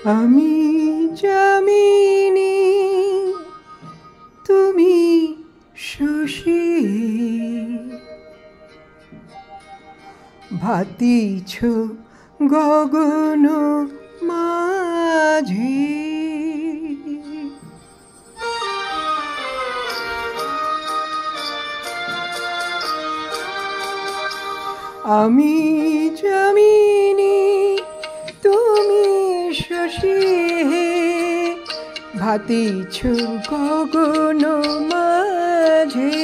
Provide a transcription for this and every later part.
আমি যামিনী, তুমি শশী, ভাতিছ গগন মাঝে। আমি যামিনী, তুমি শশী, ভাতিছ গগন মাঝে।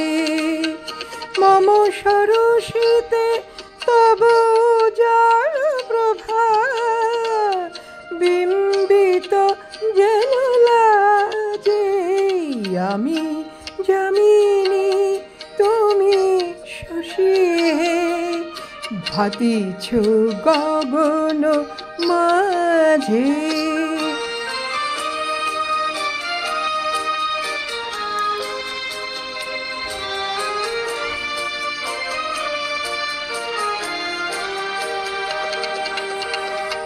মম সরসিতে তব উজাড় প্রভা, বিম্বিত যেন লাজে। আমি যামিনী, তুমি শশী, ভাতিছ গগন মাঝে।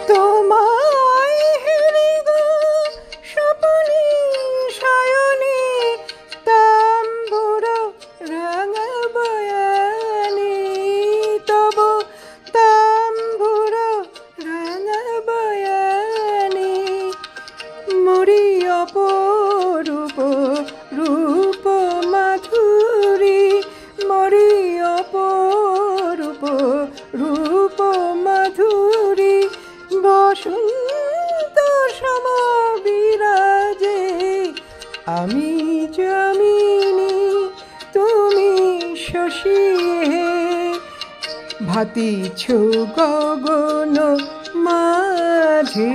তোমায় হেরি গো স্বপনে শয়নে, তাম্বুর রাঙা বয়ানে। তব তাম্বুর রাঙা বয়ানে, মরি অপরূপ রূপ মাধুরী, মরি অপরূপ রূপ মাধুরী। বসন্ত সম বিরাজে। আমি যামিনী, তুমি শশী, ভাতিছ গগন মাঝে।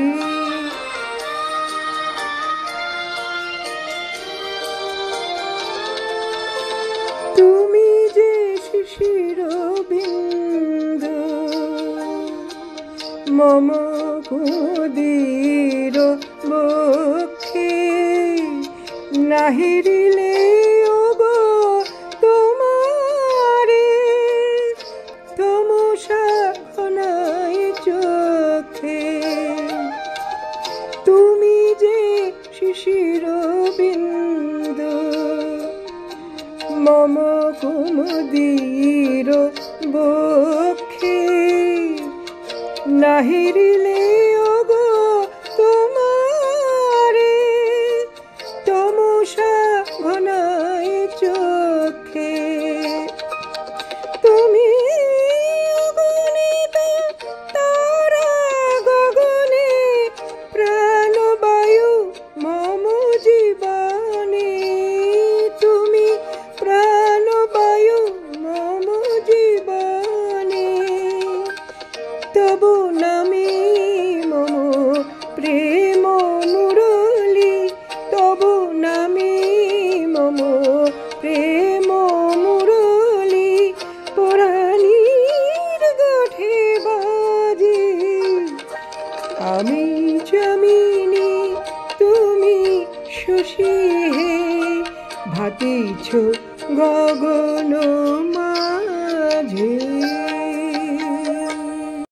তুমি যে শিশির বিন্দু, মম কুদির বক্ষে। নাহিরিলে ওগো তোমারে, তমসা ঘনাই চোখে। তুমি যে শিশির বিন্দু, মম কুমুদির বক্ষে। নাহিরিলে ওগো তোমারে, তমসা ঘনাই চোখে। তুমি অগণিত তারা গগনে, প্রাণবায়ু মম জীবনে। তুমি প্রাণবায়ু মম জীবনে। তবু নামে মম প্রেম মুরলী, তবু নামে মম প্রেম মুরলী। পরাণীর গঠে বাজে। আমি যামিনী, তুমি শশী, ভাতিছ গগন মাঝে।